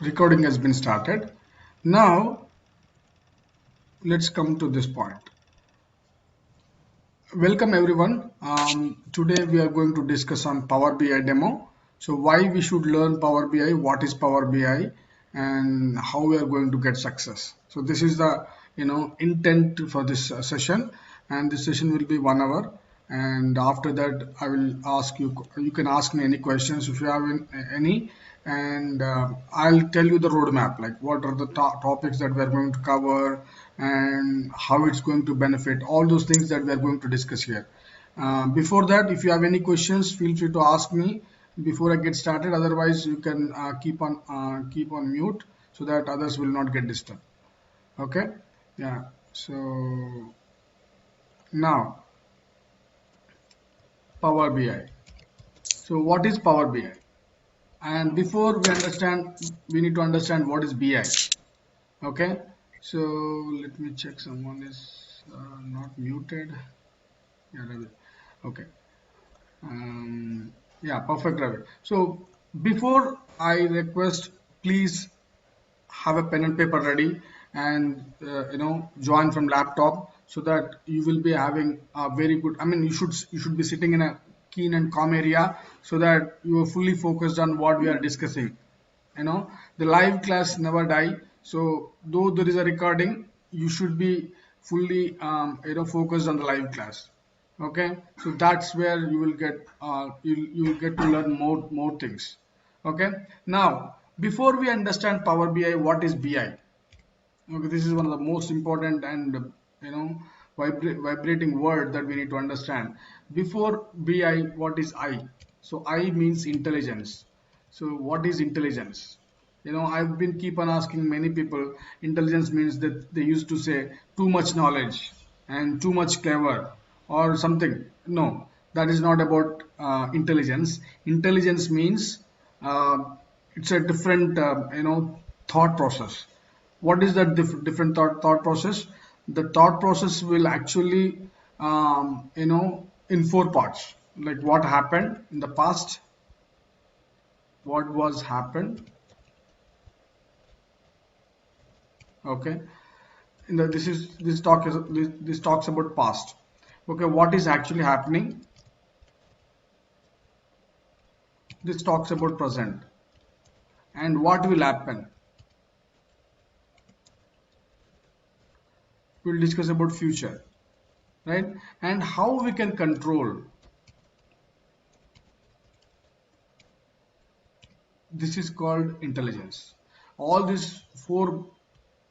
Recording has been started. Now let's come to this point. Welcome everyone. Today we are going to discuss on Power BI demo. So why we should learn Power BI, what is Power BI, and how we are going to get success. So this is the intent for this session, and this session will be 1 hour. And after that, I will ask you. You can ask me any questions if you have any, and I'll tell you the roadmap, like what are the topics that we are going to cover and how it's going to benefit, all those things that we are going to discuss here. Before that, if you have any questions, feel free to ask me before I get started. Otherwise, you can keep on mute so that others will not get disturbed. Okay? Yeah. So now Power BI. So what is Power BI? And before we understand, we need to understand what is BI. Okay, so let me check, someone is not muted. Yeah, Ravi. Okay. Yeah, perfect, Ravi. So before I request, please have a pen and paper ready, and join from laptop, so that you will be having a very good, I mean, you should be sitting in a keen and calm area, so that you are fully focused on what we are discussing. The live class never die. So though there is a recording, you should be fully focused on the live class. Okay, so that's where you will get you will get to learn more things. Okay, now before we understand Power BI, what is BI? Okay, this is one of the most important and you know vibrating word that we need to understand. Before BI, what is I? So I means intelligence. So what is intelligence? I've been keep on asking many people. Intelligence means that they used to say too much knowledge and too much clever or something. No, that is not about intelligence. Intelligence means uh, it's a different thought process. What is that different thought process? The thought process will actually in four parts, like what happened in the past, what was happened. Okay, this talks about past. Okay, what is actually happening? This talks about present. And what will happen? We'll discuss about future, right? And how we can control. This is called intelligence. All these four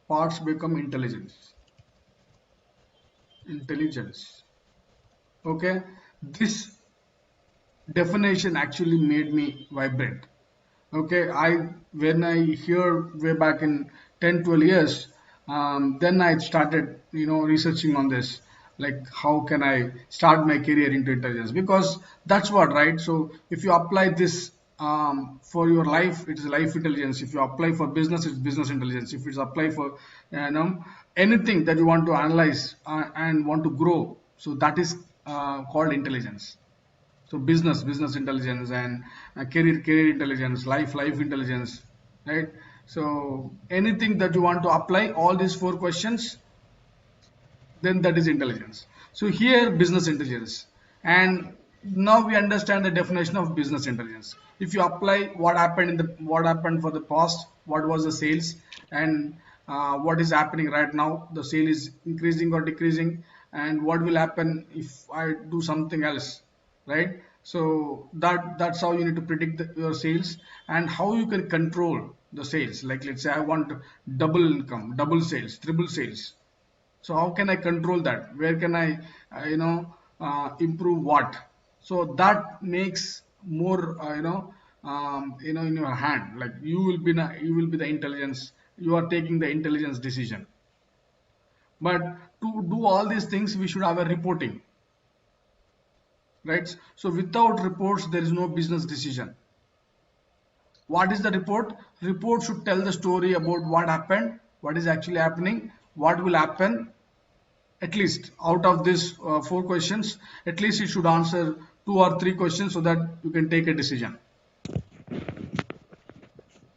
parts become intelligence. Okay, this definition actually made me vibrant. Okay, I when I hear way back in 10 12 years, then I started researching on this, like how can I start my career into intelligence, because that's what, right? So if you apply this for your life, it is life intelligence. If you apply for business, it's business intelligence. If it's apply for anything that you want to analyze and want to grow, so that is called intelligence. So business intelligence, and career intelligence, life intelligence, right? So anything that you want to apply all these four questions, then that is intelligence. So here business intelligence, and now we understand the definition of business intelligence. If you apply what happened for the past, what was the sales, and what is happening right now, the sale is increasing or decreasing, and what will happen if I do something else, right? So that's how you need to predict your sales, and how you can control the sales. Like, let's say I want double income, double sales, triple sales. So how can I control that? Where can I improve what? So that makes more in your hand. Like you will be the intelligence. You are taking the intelligence decision. But to do all these things, we should have a reporting, right? So without reports, there is no business decision. What is the report? Report should tell the story about what happened, what is actually happening, what will happen. At least out of these four questions, at least you should answer two or three questions, so that you can take a decision.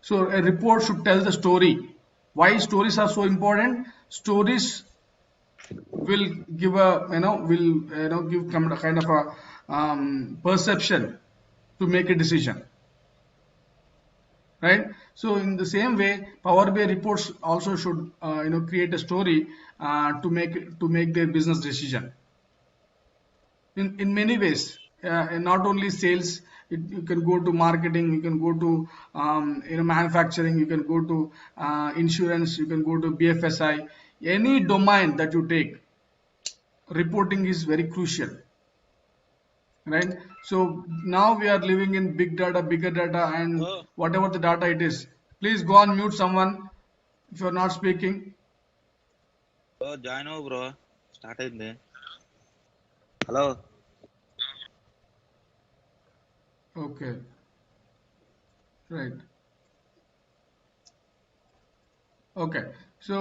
So a report should tell the story. Why stories are so important? Stories will give a will give kind of a perception to make a decision, right? So in the same way, Power BI reports also should create a story to make their business decision in many ways. And not only sales, you can go to marketing, you can go to manufacturing, you can go to insurance, you can go to BFSI. Any domain that you take, reporting is very crucial, right? So now we are living in big data, bigger data, and Oh, whatever the data it is. Please go on mute someone if you're not speaking. Join అవ్వు bro. Start అయింది. Hello. Okay, right. Okay, so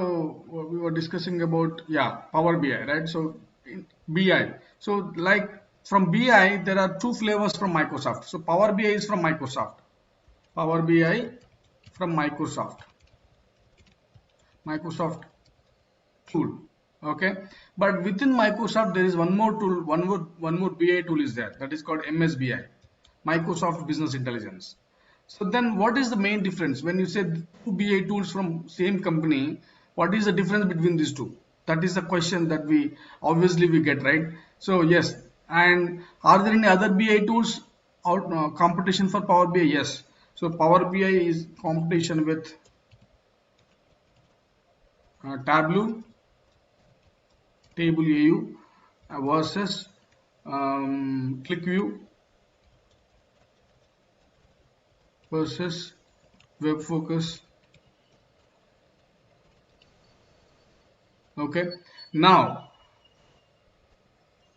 we were discussing about, yeah, Power BI, right? So in BI, so like from BI there are two flavors from Microsoft. So Power BI is from Microsoft. Power BI from Microsoft tool. Okay, but within Microsoft there is one more tool, one more BI tool is there, that is called MSBI, Microsoft Business Intelligence. So then what is the main difference when you say two BI tools from same company? What is the difference between these two? That is the question that we obviously we get, right? So yes, and are there any other BI tools out competition for Power BI? Yes. So Power BI is competition with Tableau, Table AU versus ClickView versus Web Focus. Okay, now,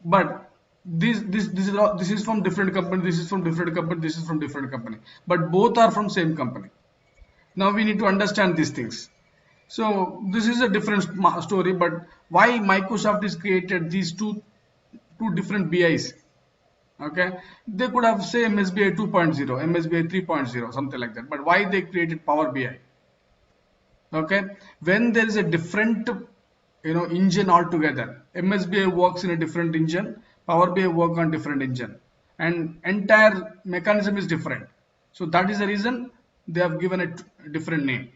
but this is from different company. This is from different company. This is from different company. But both are from same company. Now we need to understand these things. So this is a different story. But why Microsoft is created these two different BIs? Okay, they could have say MSBI 2.0, MSBI 3.0, something like that. But why they created Power BI? Okay, when there is a different engine altogether, MSBI works in a different engine, Power BI work on different engine, and entire mechanism is different. So that is the reason they have given it a different name.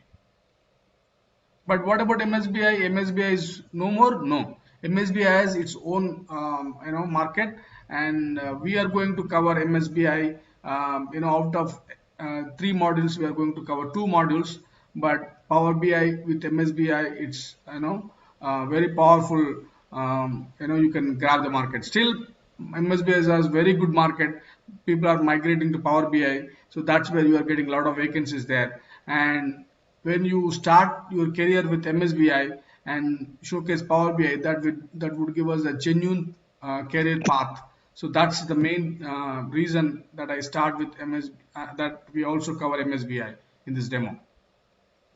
But what about MSBI? MSBI is no more. No, MSBI has its own market, and we are going to cover MSBI. Out of three modules, we are going to cover two modules. But Power BI with MSBI, it's very powerful. You can grab the market. Still, MSBI has very good market. People are migrating to Power BI, so that's where you are getting a lot of vacancies there. And when you start your career with MSBI and showcase Power BI, that would give us a genuine career path. So that's the main reason that I start with MS. That we also cover MSBI in this demo.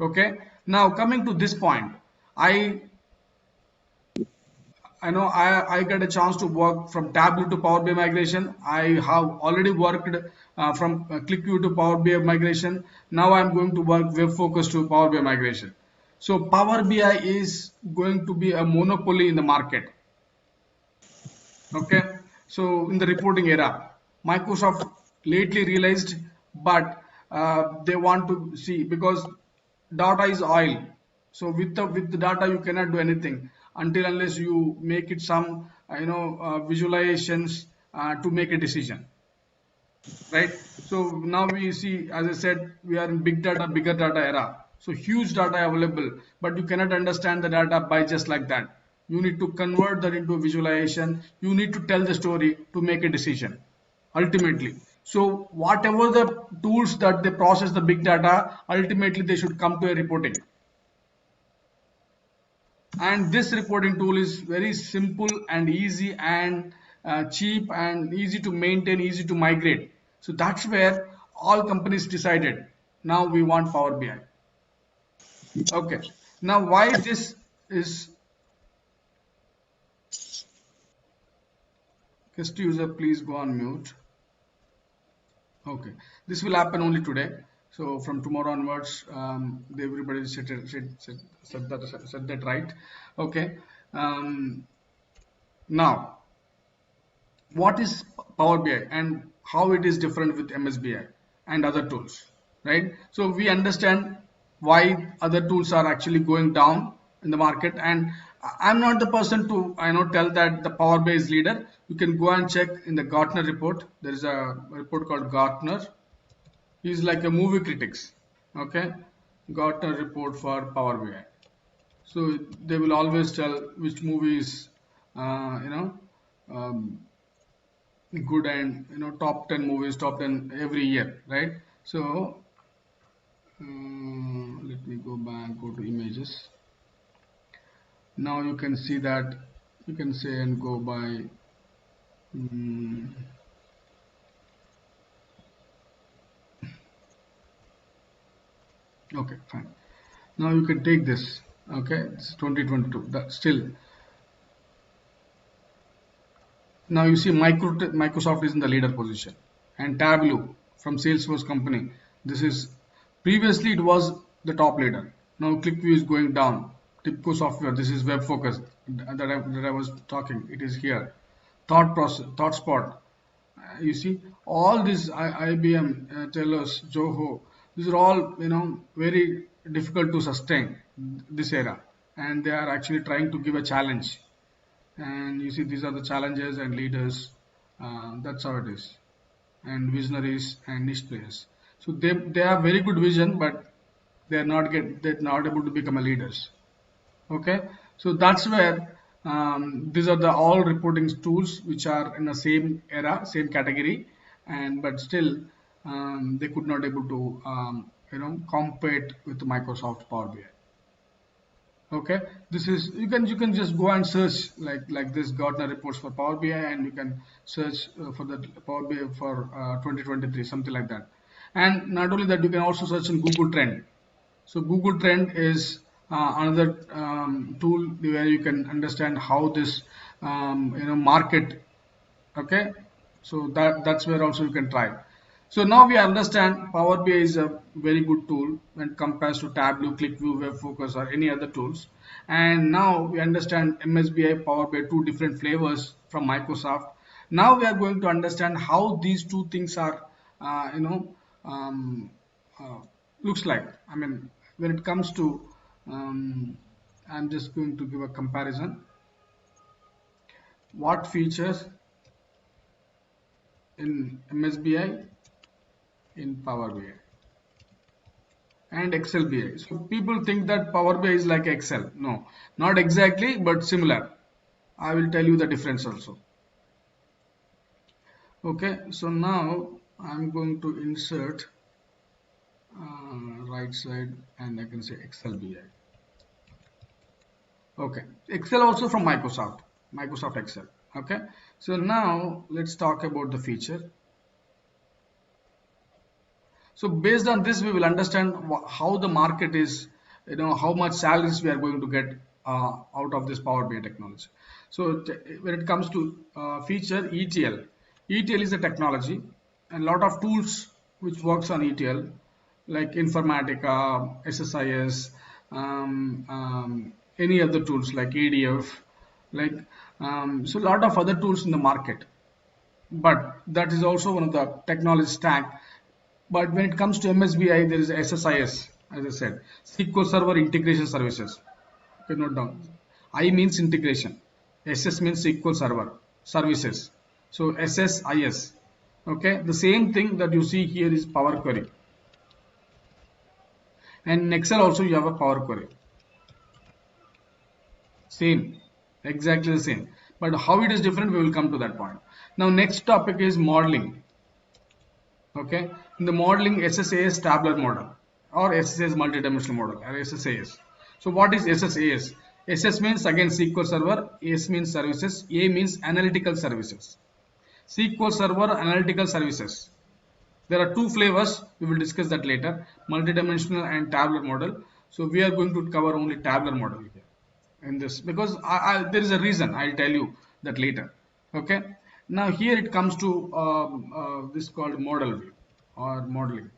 Okay. Now coming to this point, I I know I got a chance to work from Tableau to Power BI migration. I have already worked from ClickView to Power BI migration. Now I'm going to work Web Focus to Power BI migration. So Power BI is going to be a monopoly in the market. Okay. So in the reporting era, Microsoft lately realized, but they want to see, because data is oil. So with the data, you cannot do anything until unless you make it some visualizations to make a decision, right? So now we see, as I said, we are in big data, bigger data era. So huge data available, but you cannot understand the data by just like that. You need to convert that into a visualization. You need to tell the story to make a decision ultimately. So whatever the tools that they process the big data, ultimately they should come to a reporting. And this reporting tool is very simple and easy and cheap and easy to maintain, easy to migrate. So that's where all companies decided, now we want Power BI. Okay, now why this is, guest user please go on mute. Okay, this will happen only today. So from tomorrow onwards, everybody said that right. Okay. Um, Now, what is Power BI and how it is different with MSBI and other tools, right? So we understand why other tools are actually going down in the market, and I'm not the person to tell that the Power BI is leader. You can go and check in the Gartner report. There is a report called Gartner. He's like a movie critics, okay? Gartner report for Power BI. So they will always tell which movie is, uh, you know. Um, Good, and top 10 movies, top 10 every year, right? So let me go to images. Now you can see that you can say and go by um, okay, fine. Now you can take this. Okay, it's 2022. That still, now you see Microsoft is in the leader position, and Tableau from Salesforce company. This is previously it was the top leader. Now ClickView is going down. TIBCO software. This is web focus that I was talking. It is here. Thought process, ThoughtSpot. You see all these IBM, Telos, Zoho. These are all very difficult to sustain this era, and they are actually trying to give a challenge. And you see these are the challenges and leaders. That's how it is, and visionaries and niche players. So they have very good vision, but they're not able to become a leaders. Okay, so that's where these are the all reporting tools which are in the same era, same category, and but still they could not able to compete with Microsoft Power BI. Okay, this is you can just go and search like this Gartner reports for Power BI, and you can search for the Power BI for 2023, something like that. And not only that, you can also search in Google Trend. So Google Trend is another tool where you can understand how this market. Okay, so that's where also you can try. So now we understand Power BI is a very good tool when compared to Tableau, ClickView, WebFocus, or any other tools. And now we understand MSBI, Power BI, two different flavors from Microsoft. Now we are going to understand how these two things are um, uh, looks like. I mean, when it comes to I'm just going to give a comparison. What features in MSBI, in Power BI, and Excel BI. So people think that Power BI is like Excel. No, not exactly, but similar. I will tell you the difference also. Okay, so now I'm going to insert right side, and I can say Excel BI. Okay, Excel also from Microsoft Excel. Okay, so now let's talk about the feature. So based on this, we will understand how the market is, how much salaries we are going to get out of this Power BI technology. So when it comes to feature ETL is a technology, and a lot of tools which works on ETL, like Informatica, SSIS, any other tools like ADF, like so a lot of other tools in the market. But that is also one of the technology stack. But when it comes to MSBI, there is SSIS, as I said, SQL Server Integration Services. Okay, note down. I means integration. SS means SQL Server Services. So SSIS. Okay, the same thing that you see here is Power Query. And in Excel also you have a Power Query. Same, exactly the same. But how it is different, we will come to that point. Now, next topic is modeling. Okay, in the modeling, SSAS tabular model or SSAS multidimensional model or SSAS. So what is SSAS? SS means again SQL Server, S means services, A means analytical services. SQL Server analytical services. There are two flavors. We will discuss that later. Multidimensional and tabular model. So we are going to cover only tabular model here in this because there is a reason. I'll tell you that later. Okay. Now here it comes to this called model view or modeling.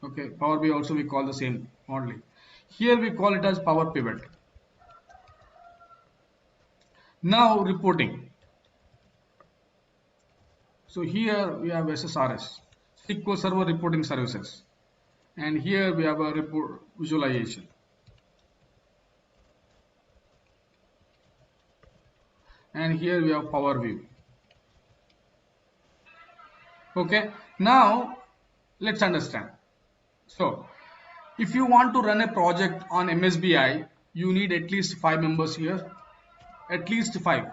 Okay, Power BI also we call the same only. Here we call it as Power Pivot. Now reporting. So here we have SSRS, SQL Server Reporting Services, and here we have a report visualization. And here we have Power View. Okay, now let's understand. So if you want to run a project on MSBI, you need at least 5 members here, at least 5,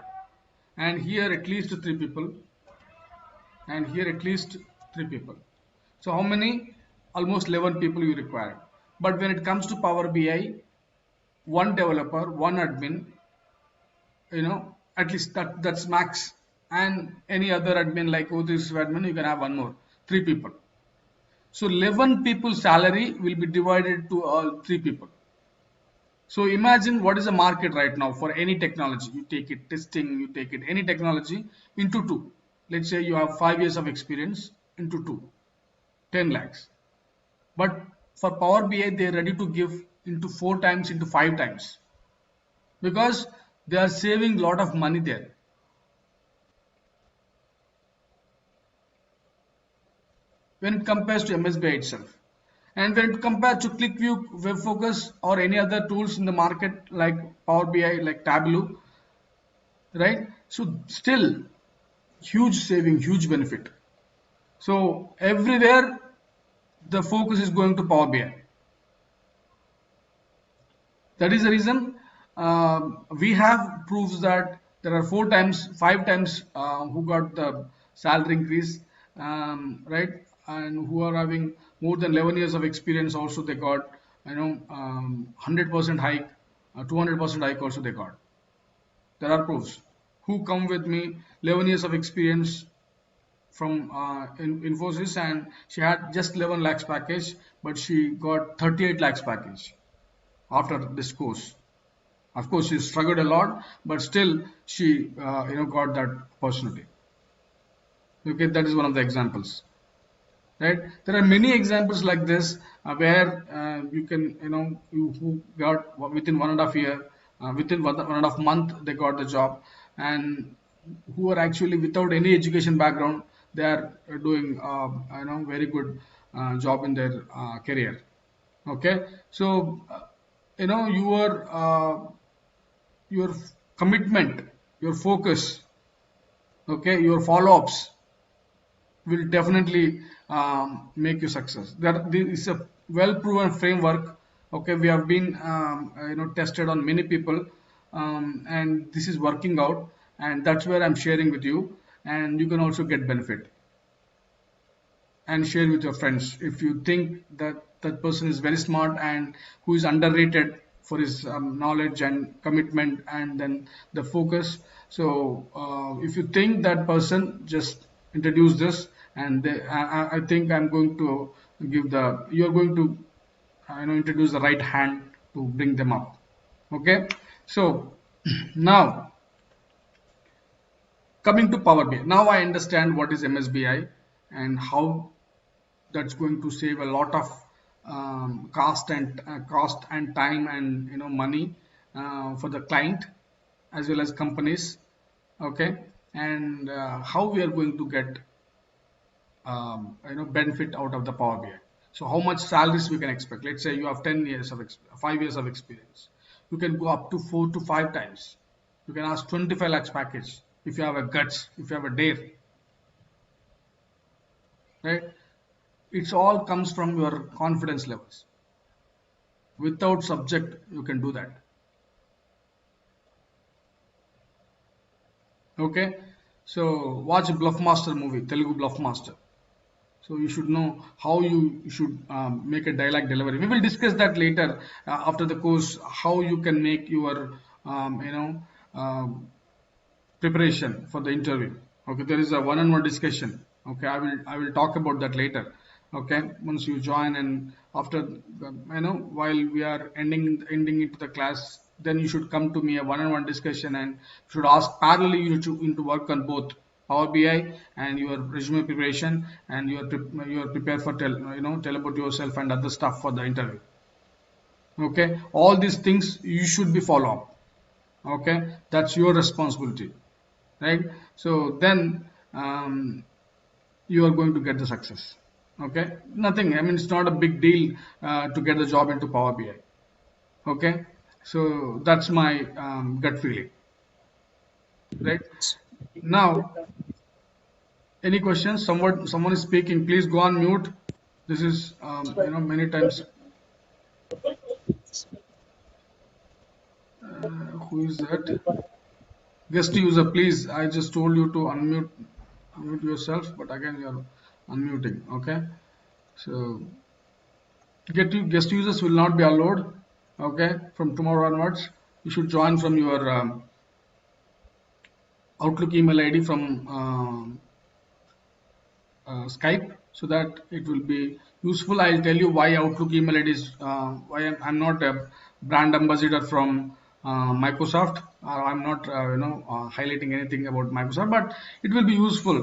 and here at least 3 people, and here at least 3 people. So how many? Almost 11 people you require. But when it comes to Power BI, one developer, one admin, at least that's max. And any other admin like this admin, you can have one more, 3 people. So 11 people's salary will be divided to all 3 people. So imagine what is the market right now for any technology. You take it testing, you take it any technology into two. Let's say you have 5 years of experience into two, 10 lakhs. But for Power BI, they are ready to give into 4 times, into 5 times, because they are saving a lot of money there. When it compares to MSBI itself. And when it compares to ClickView, WebFocus, or any other tools in the market like Power BI, like Tableau, right? So still huge saving, huge benefit. So everywhere the focus is going to Power BI. That is the reason we have proofs that there are 4 times, 5 times who got the salary increase, right? And who are having more than 11 years of experience also they got, 100% hike, 200% hike also they got. There are proofs. Who come with me 11 years of experience from Infosys, and she had just 11 lakhs package, but she got 38 lakhs package after this course. Of course, she struggled a lot, but still she got that opportunity. Okay, that is one of the examples. Right? There are many examples like this where you can you who got within 1.5 year, within 1.5 month they got the job, and who are actually without any education background, they are doing very good job in their career. Okay, so your commitment, your focus, okay, your follow-ups will definitely make you success. That this is a well-proven framework. Okay, we have been tested on many people, and this is working out, and that's where I'm sharing with you, and you can also get benefit and share with your friends if you think that that person is very smart and who is underrated for his knowledge and commitment and then the focus. So if you think that person, just introduce this, and I think I'm going to give the you're going to introduce the right hand to bring them up. Okay, so now coming to Power BI, now I understand what is MSBI and how that's going to save a lot of cost and time and money for the client as well as companies. Okay, and how we are going to get benefit out of the Power BI. So how much salaries we can expect? Let's say you have 10 years of 5 years of experience, you can go up to 4 to 5 times. You can ask 25 lakhs package if you have a guts, if you have a dare, right? It's all comes from your confidence levels. Without subject, you can do that. Okay, so watch Bluffmaster movie, Telugu Bluffmaster. So you should know how you should make a dialogue delivery. We will discuss that later after the course, how you can make your preparation for the interview. Okay, there is a one-on-one discussion. Okay, I will talk about that later. Okay, once you join, and after while we are ending into the class, then you should come to me a one-on-one discussion, and should ask parallelly. You should to work on both. Power BI and your resume preparation, and you are prepared for tell about yourself and other stuff for the interview. Okay, all these things you should be follow up. Okay, that's your responsibility, right? So then you are going to get the success. Okay, nothing. I mean, it's not a big deal to get the job into Power BI. Okay, so that's my gut feeling, right? Now, any questions? Someone is speaking. Please go on mute. This is many times. Who is that? Guest user, please. I just told you to unmute yourself, but again you're unmuting. Okay, so guest users will not be allowed. Okay, from tomorrow onwards, you should join from your Outlook email ID from Skype, so that it will be useful. I'll tell you why Outlook email ID is why I'm not a brand ambassador from Microsoft. I'm not highlighting anything about Microsoft, but it will be useful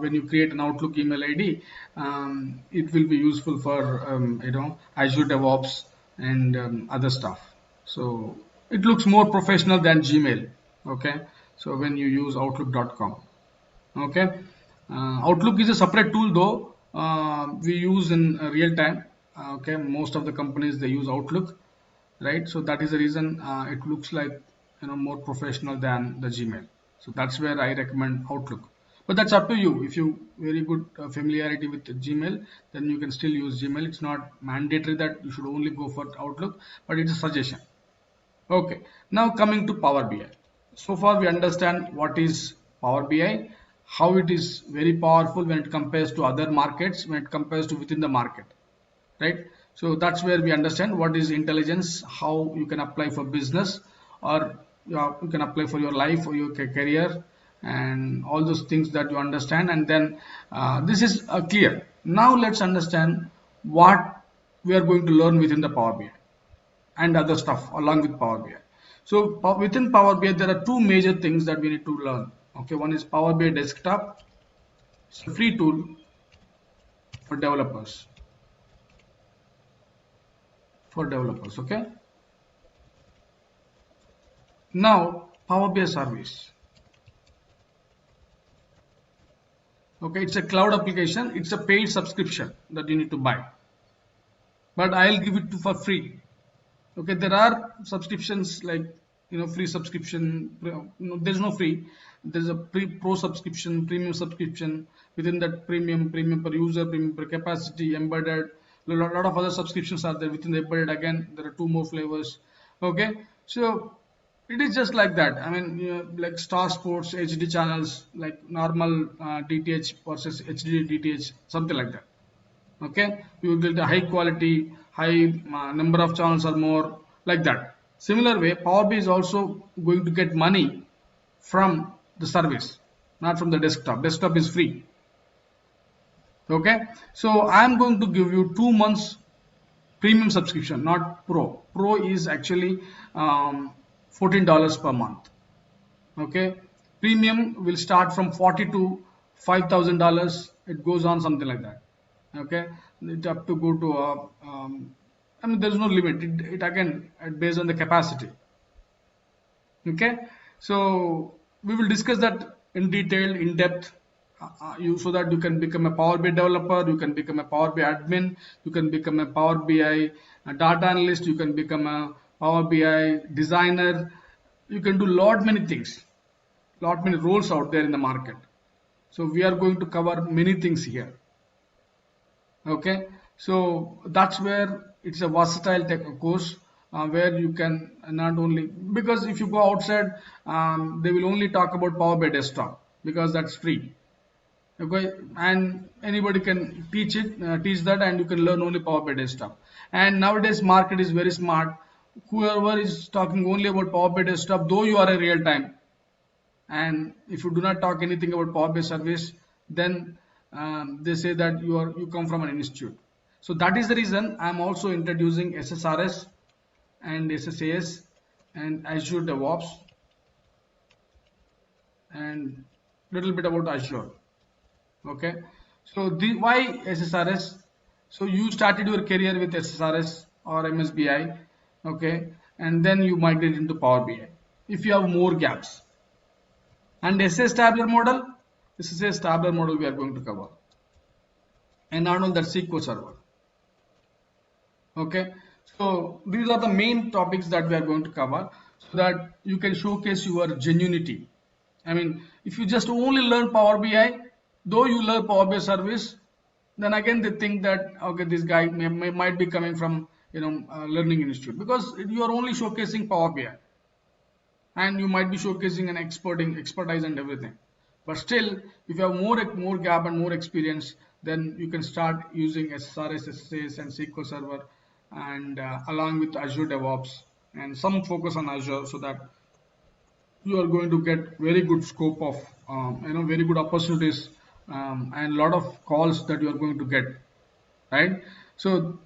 when you create an Outlook email ID. It will be useful for Azure DevOps and other stuff. So it looks more professional than Gmail. Okay, so when you use Outlook.com. Okay, Outlook is a separate tool though. We use in real time. Okay, most of the companies they use Outlook, right? So that is the reason it looks like more professional than the Gmail. So that's where I recommend Outlook. But that's up to you. If you very good familiarity with Gmail, then you can still use Gmail. It's not mandatory that you should only go for Outlook, but it's a suggestion. Okay, now coming to Power BI. So far we understand what is Power BI, how it is very powerful when it compares to other markets, when it compares to within the market, right? So that's where we understand what is intelligence, how you can apply for business, or you can apply for your life or your career, and all those things that you understand. And then this is clear. Now let's understand what we are going to learn within the Power BI and other stuff along with Power BI. So within Power BI, there are two major things that we need to learn. Okay, one is Power BI Desktop. It's a free tool for developers. Okay. Now Power BI Service. Okay, it's a cloud application. It's a paid subscription that you need to buy. But I'll give it for free. Okay, there are subscriptions like free subscription. There's no free. There's a pro subscription, premium subscription. Within that premium per user, premium per capacity, embedded. A lot of other subscriptions are there within the embedded. Again, there are two more flavors. Okay, so it is just like that. I mean, like Star Sports, HD channels, like normal DTH versus HD DTH, something like that. Okay, you will get a high quality, high number of channels or more, like that. Similar way, Power BI is also going to get money from the service, not from the desktop. Desktop is free. Okay, so I am going to give you 2 months premium subscription, not pro. Pro is actually $14 per month. Okay, premium will start from $40 to $5,000. It goes on something like that. Okay, it up to go to I mean, there is no limit. It again based on the capacity. Okay, so we will discuss that in detail, in depth, so that you can become a Power BI developer, you can become a Power BI admin, you can become a Power BI data analyst, you can become a Power BI designer. You can do lot many things, lot many roles out there in the market. So we are going to cover many things here. Okay, so that's where it's a versatile tech course where you can not only, because if you go outside they will only talk about Power BI Desktop because that's free. Okay, and anybody can teach that, and you can learn only Power BI Desktop. And nowadays market is very smart. Whoever is talking only about Power BI Desktop, though you are a real time, and if you do not talk anything about Power BI service, then they say that you come from an institute. So that is the reason I am also introducing SSRS and SSAS and Azure DevOps and little bit about Azure. Okay, so why SSRS? So you started your career with SSRS or MSBI, okay, and then you migrate into Power BI. If you have more gaps, and SS tabular model, this is a tabular model we are going to cover, and not only that, SQL Server. Okay, so these are the main topics that we are going to cover, so that you can showcase your genuinity. I mean, if you just only learn Power BI, though you learn Power BI service, then again they think that okay, this guy might be coming from learning institute, because you are only showcasing Power BI, and you might be showcasing an expertise and everything. But still, if you have more gap and more experience, then you can start using SSRS, SSAS, and SQL Server, and along with Azure DevOps and some focus on Azure, so that you are going to get very good scope of very good opportunities, and lot of calls that you are going to get, right? So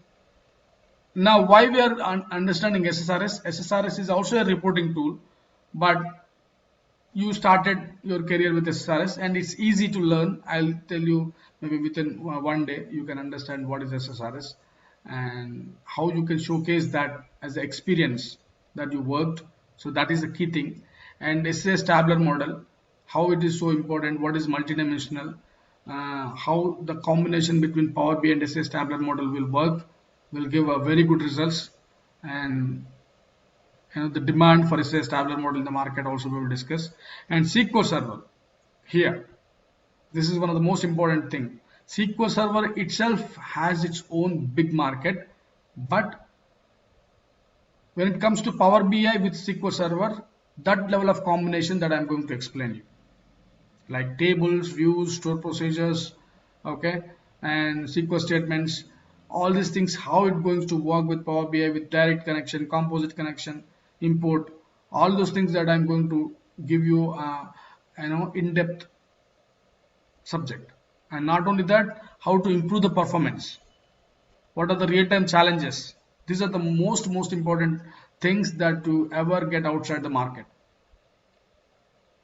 now, why we are understanding SSRS? SSRS is also a reporting tool, but you started your career with SSRS and it's easy to learn. I'll tell you, maybe within one day you can understand what is SSRS and how you can showcase that as an experience that you worked. So that is the key thing. And SSS tabular model, how it is so important, what is multidimensional, how the combination between Power BI and SSS tabular model will work, will give a very good results. And the demand for a tabular model in the market also we will discuss. And SQL Server here, this is one of the most important thing. SQL Server itself has its own big market, but when it comes to Power BI with SQL Server, that level of combination that I'm going to explain you, like tables, views, store procedures, okay, and SQL statements, all these things, how it going to work with Power BI with direct connection, composite connection, import, all those things that I'm going to give you, in-depth subject. And not only that, how to improve the performance. What are the real-time challenges? These are the most important things that you ever get outside the market.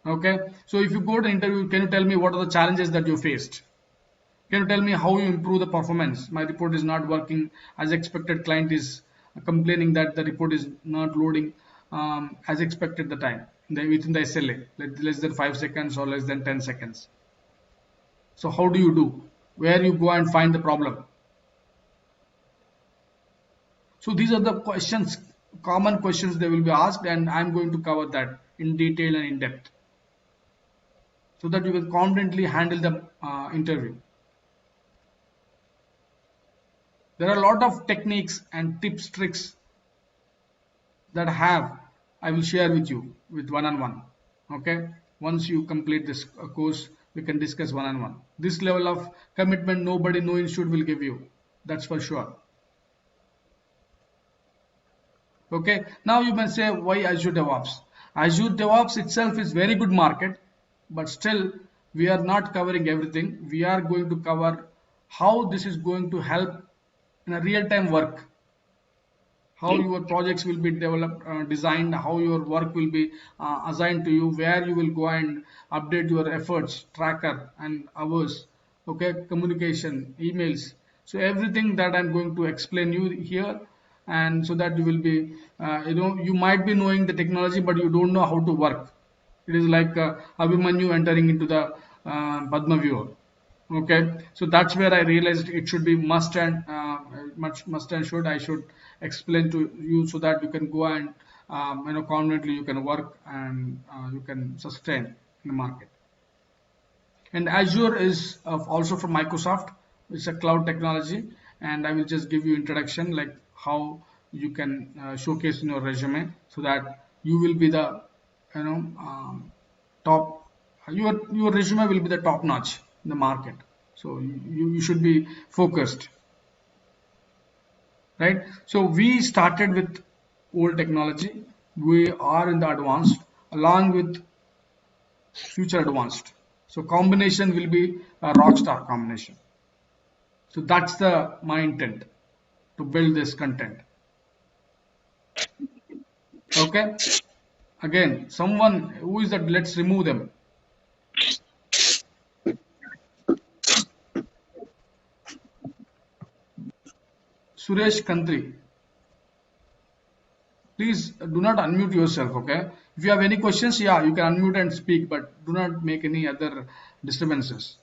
Okay, so if you go to interview, can you tell me what are the challenges that you faced? Can you tell me how you improve the performance? My report is not working as expected. Client is complaining that the report is not loading as expected the time within the SLA, less than 5 seconds or less than 10 seconds. So how do you do? Where you go and find the problem? So these are the questions, common questions they will be asked, and I'm going to cover that in detail and in depth, so that you will confidently handle the interview. There are a lot of techniques and tips, tricks that I will share with you with one-on-one. Okay, once you complete this course, we can discuss one-on-one. This level of commitment, nobody, no institute will give you. That's for sure. Okay, now you may say, why Azure DevOps? Azure DevOps itself is very good market, but still we are not covering everything. We are going to cover how this is going to help in a real-time work, how your projects will be developed, designed, how your work will be assigned to you, where you will go and update your efforts, tracker and hours, okay, communication, emails. So everything that I'm going to explain you here, and so that you will be, you might be knowing the technology, but you don't know how to work. It is like Abhimanyu entering into the Padma Viewer. Okay, so that's where I realized it should be must and must and should. I should explain to you so that you can go and confidently you can work and you can sustain in the market. And Azure is also from Microsoft. It's a cloud technology, and I will just give you introduction like how you can showcase in your resume, so that you will be the top. Your resume will be the top notch in the market. So you should be focused, right? So we started with old technology. We are in the advanced, along with future advanced. So combination will be a rockstar combination. So that's my intent to build this content. Okay. Again, someone who is that? Let's remove them. Suresh Kantri. Please do not unmute yourself, okay? If you have any questions, yeah, you can unmute and speak, but do not make any other disturbances.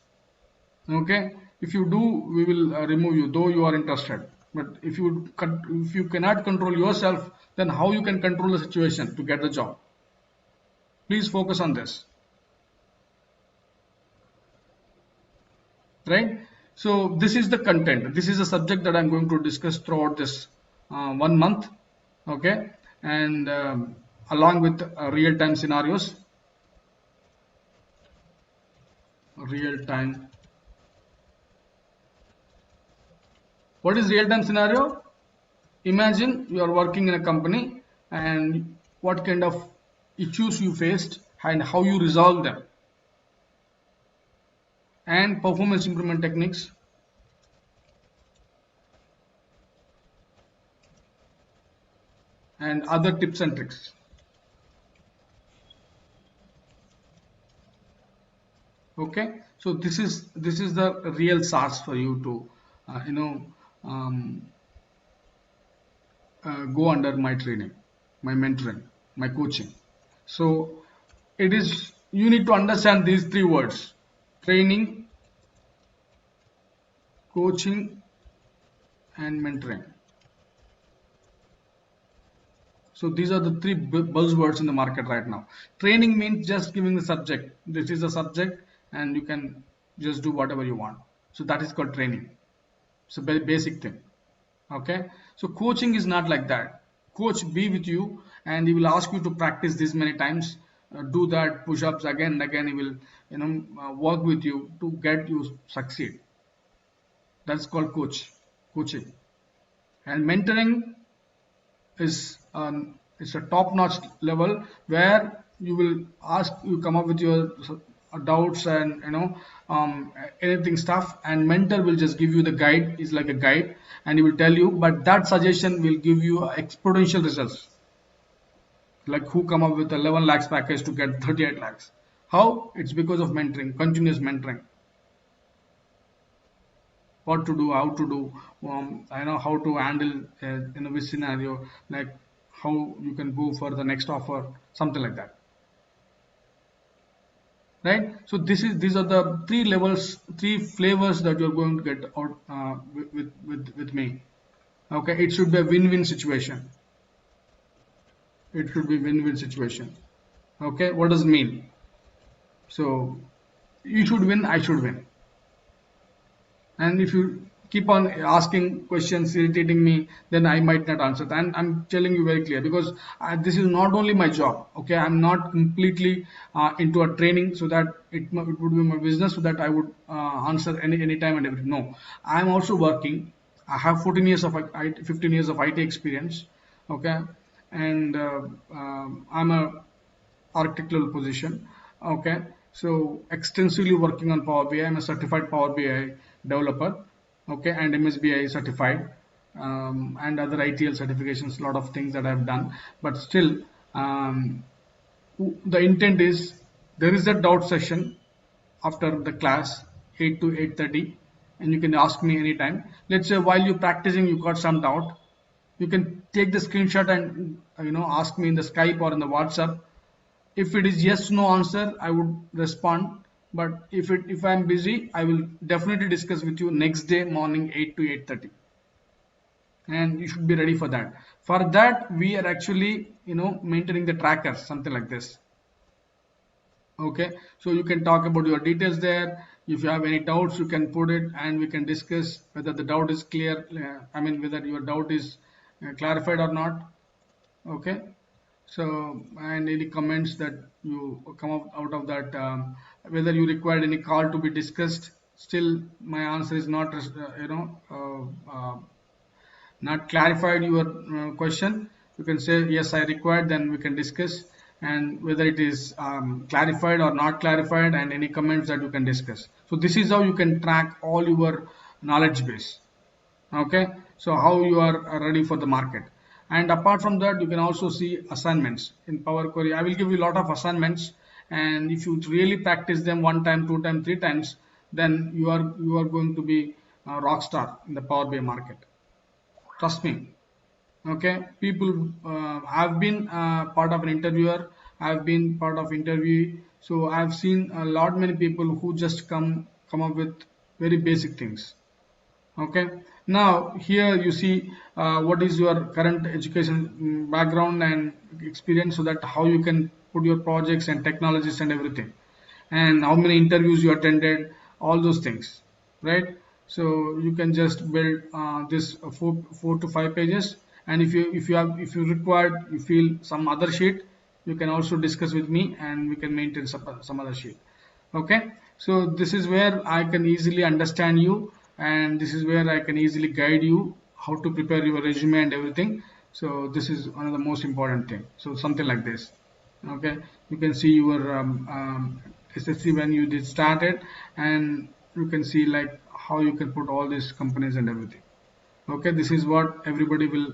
Okay? If you do, we will remove you, though you are interested. But if you cannot control yourself, then how you can control the situation to get the job? Please focus on this. Right? So this is the content. This is the subject that I'm going to discuss throughout this 1 month. Okay? And along with real-time scenarios. Real-time. What is real-time scenario? Imagine you are working in a company and what kind of issues you faced and how you resolve them, and performance improvement techniques, and other tips and tricks. Okay, so this is the real source for you to um, go under my training, my mentoring, my coaching. So it is, you need to understand these three words: training, coaching, and mentoring. So these are the three buzzwords in the market right now. Training means just giving the subject. This is a subject and you can just do whatever you want. So that is called training. It's a very basic thing. Okay. So coaching is not like that. Coach be with you and he will ask you to practice this many times. Do that push-ups again and again. He will, work with you to get you succeed. That's called coaching. And mentoring is it's a top-notch level where you come up with your doubts and anything stuff, and mentor will just give you the guide. Is like a guide and he will tell you, but that suggestion will give you exponential results. Like who come up with 11 lakhs package to get 38 lakhs? How? It's because of mentoring, continuous mentoring. What to do, how to do, I know how to handle in a which scenario, like how you can go for the next offer, something like that. Right? So these are the three levels, three flavors that you're going to get out with me. Okay, it should be a win-win situation. It should be win-win situation. Okay, what does it mean? So you should win, I should win. And if you keep on asking questions irritating me, then I might not answer. And I'm telling you very clear, because this is not only my job. Okay, I'm not completely into a training so that it would be my business so that I would answer any time and everything. No, I'm also working. I have 14 years of 15 years of IT experience. Okay, and I'm a architectural position. Okay, so extensively working on Power BI. I'm a certified Power BI developer. Okay, and MSBI certified, and other ITL certifications. A lot of things that I've done, but still, the intent is there is a doubt session after the class 8 to 8:30, and you can ask me anytime. Let's say while you're practicing, you got some doubt. You can take the screenshot and ask me in the Skype or in the WhatsApp. If it is yes no answer, I would respond, but if I'm busy, I will definitely discuss with you next day morning 8 to 8:30, and you should be ready for that. For that, we are actually maintaining the trackers, something like this. Okay, so you can talk about your details there. If you have any doubts, you can put it and we can discuss whether the doubt is clear, whether your doubt is clarified or not. Okay, so, and any comments that you come up out of that, whether you required any call to be discussed, still my answer is not not clarified your question. You can say yes, I required, then we can discuss, and whether it is clarified or not clarified, and any comments that you can discuss. So this is how you can track all your knowledge base. Okay, so how you are ready for the market. And apart from that, you can also see assignments in Power Query. I will give you a lot of assignments, and if you really practice them 1 time, 2 times, 3 times, then you are going to be a rock star in the Power BI market. Trust me. Okay, people, I've been part of an interviewer. I've been part of interview. So I've seen a lot many people who just come up with very basic things. Okay, now here you see what is your current education background and experience, so that how you can put your projects and technologies and everything, and how many interviews you attended, all those things, right? So you can just build this four to five pages, and if you required, you feel some other sheet, you can also discuss with me and we can maintain some other sheet. Okay, so this is where I can easily understand you, and this is where I can easily guide you how to prepare your resume and everything. So this is one of the most important thing. So something like this. Okay, you can see your SSC when you did started, and you can see like how you can put all these companies and everything. Okay, this is what everybody will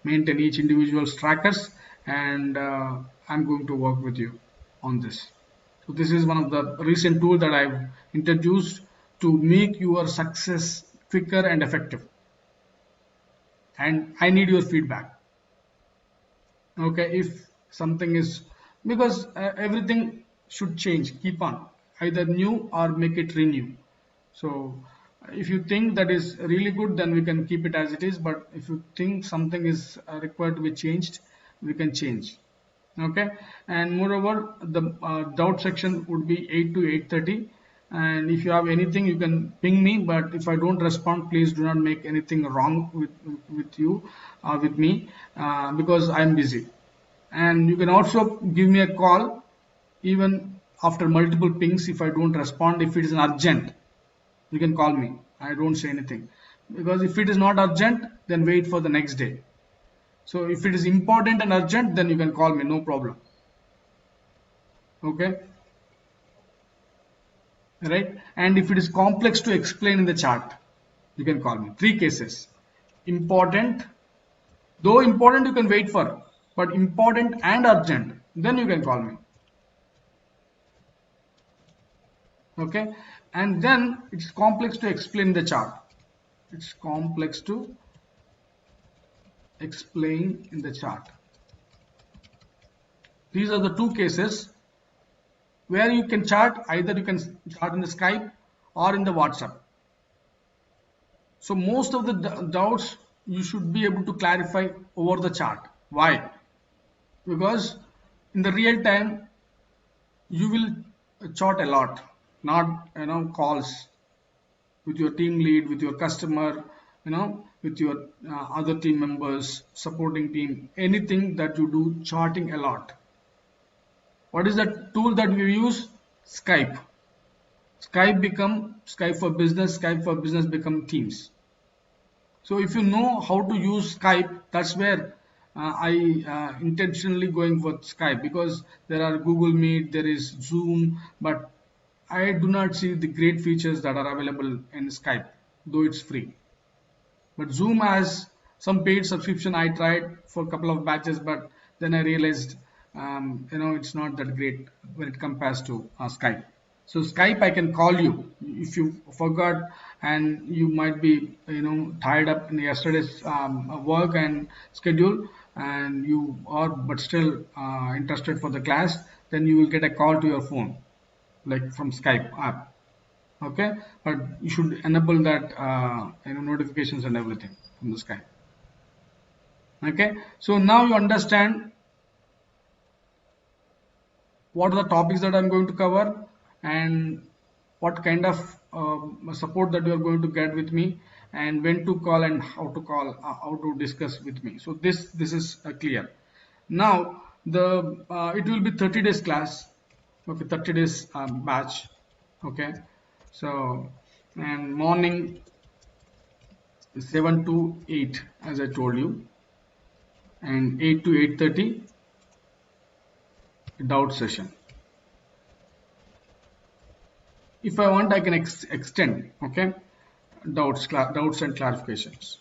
maintain each individual's trackers, and I'm going to work with you on this. So this is one of the recent tool that I've introduced to make your success quicker and effective, and I need your feedback. Okay, if something is, because everything should change, keep on, either new or make it renew. So if you think that is really good, then we can keep it as it is, but if you think something is required to be changed, we can change. Okay, and moreover the doubt section would be 8 to 8:30, and if you have anything you can ping me, but if I don't respond, please do not make anything wrong with you or with me, because I'm busy. And you can also give me a call even after multiple pings. If I don't respond, if it is an urgent, you can call me. I don't say anything, because if it is not urgent, then wait for the next day. So if it is important and urgent, then you can call me, no problem. Okay, right? And if it is complex to explain in the chart, you can call me. Three cases: important, though important you can wait for, but important and urgent, then you can call me. Okay, and then it's complex to explain the chart. It's complex to explain in the chart. These are the two cases where you can chart. Either you can chart in the Skype or in the WhatsApp. So most of the doubts you should be able to clarify over the chart. Why? Because in the real time you will chart a lot, not calls with your team lead, with your customer, with your other team members, supporting team, anything that you do, charting a lot. What is the tool that we use? Skype. Skype become Skype for business. Skype for business become Teams. So if you know how to use Skype, that's where I intentionally going for Skype, because there are Google Meet, there is Zoom, but I do not see the great features that are available in Skype, though it's free. But Zoom has some paid subscription. I tried for a couple of batches, but then I realized, it's not that great when it compares to Skype. So Skype, I can call you if you forgot, and you might be, tied up in yesterday's work and schedule, and you are but still interested for the class. Then you will get a call to your phone, like from Skype app. Okay, but you should enable that notifications and everything from the Skype. Okay, so now you understand what are the topics that I'm going to cover, and what kind of support that you are going to get with me, and when to call and how to call, how to discuss with me. So this is clear. Now the it will be 30 days class. Okay, 30 days batch. Okay, so, and morning 7 to 8 as I told you, and 8 to 8:30 doubt session. If I want, I can extend. Okay, doubts and clarifications.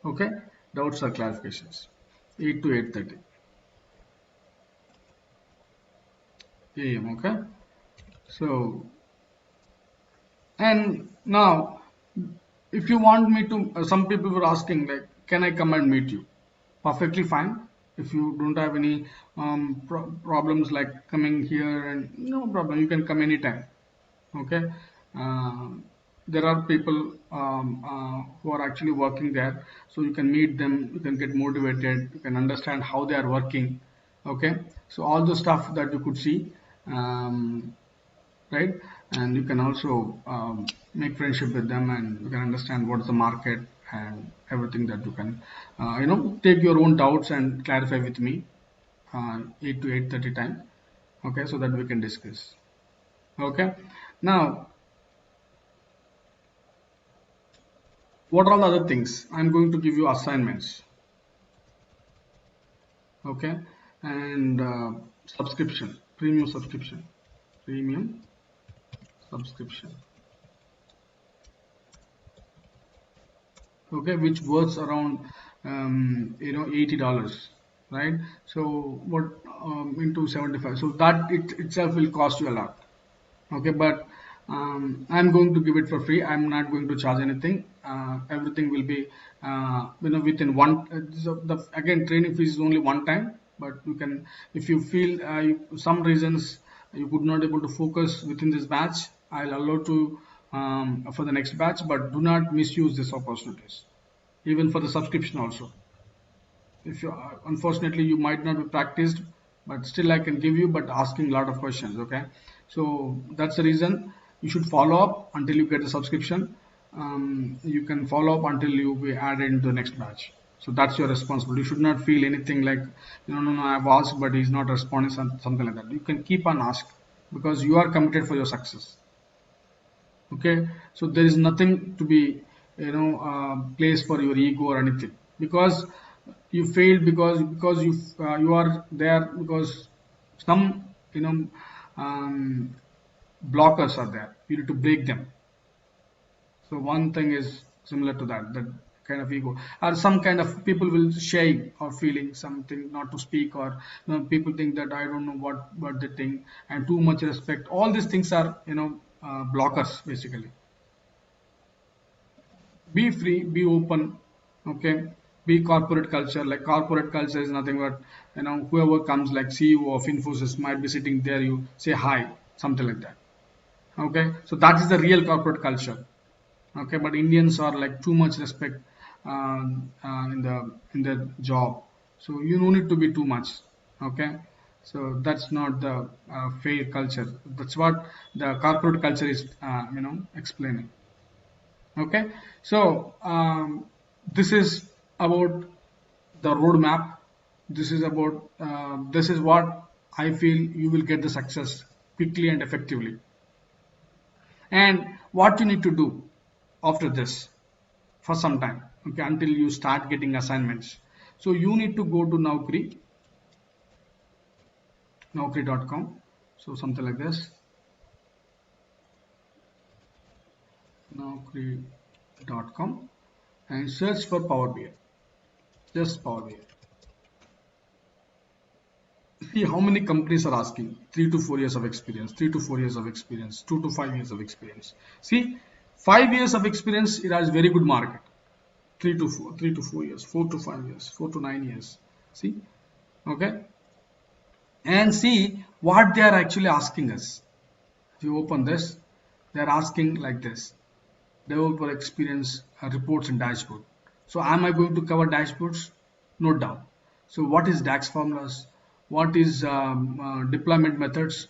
Okay, doubts or clarifications, 8 to 8:30 a.m. Okay, so And now, if you want me to, some people were asking like, can I come and meet you? Perfectly fine. If you don't have any problems like coming here, and no problem, you can come anytime. Okay. uh, there are people who are actually working there, so you can meet them, you can get motivated, you can understand how they are working. Okay. So all the stuff that you could see, um, right? And you can also make friendship with them, and you can understand what's the market and everything that you can take your own doubts and clarify with me 8 to 8:30 time. Okay, so that we can discuss. Okay. Now, what are the other things? I'm going to give you assignments. Okay. And subscription, premium subscription. Okay, which worth around $80, right? So what, into 75, so that it itself will cost you a lot. Okay, but I'm going to give it for free. I'm not going to charge anything. Everything will be within one, again, training fees is only one time, but you can, if you feel some reasons you could not able to focus within this batch, I'll allow to for the next batch, but do not misuse these opportunities, even for the subscription also. If you, unfortunately you might not be practiced, but still I can give you, but asking a lot of questions. Okay, so that's the reason you should follow up until you get the subscription. You can follow up until you be added into the next batch. So that's your responsibility. You should not feel anything like, no, I've asked but he's not responding, something like that. You can keep on asking, because you are committed for your success. Okay, so there is nothing to be place for your ego or anything, because you failed, because you are there because some you know um, blockers are there, you need to break them. So one thing is similar to that kind of ego, or some kind of people will shy or feeling something not to speak, or people think that I don't know what they think, and too much respect, all these things are blockers basically. Be free, be open. Okay, be corporate culture. Like corporate culture is nothing but whoever comes, like CEO of Infosys might be sitting there, you say hi, something like that. Okay, so that is the real corporate culture. Okay, but Indians are like too much respect in the job, so you don't need to be too much. Okay, so that's not the fair culture. That's what the corporate culture is explaining. Okay, so this is about the roadmap. This is about this is what I feel you will get the success quickly and effectively. And what you need to do after this for some time, okay, until you start getting assignments. So you need to go to Naukri.com. So something like this, Naukri.com, and search for Power BI. Just Power BI. See how many companies are asking 3 to 4 years of experience, 3 to 4 years of experience, 2 to 5 years of experience. See, 5 years of experience, it has very good market. 3 to 4 years, 4 to 5 years, 4 to 9 years. See, okay, and see what they are actually asking us. If you open this, they are asking like this: developer experience, reports and dashboard. So am I going to cover dashboards? Note down. So what is DAX formulas? What is deployment methods?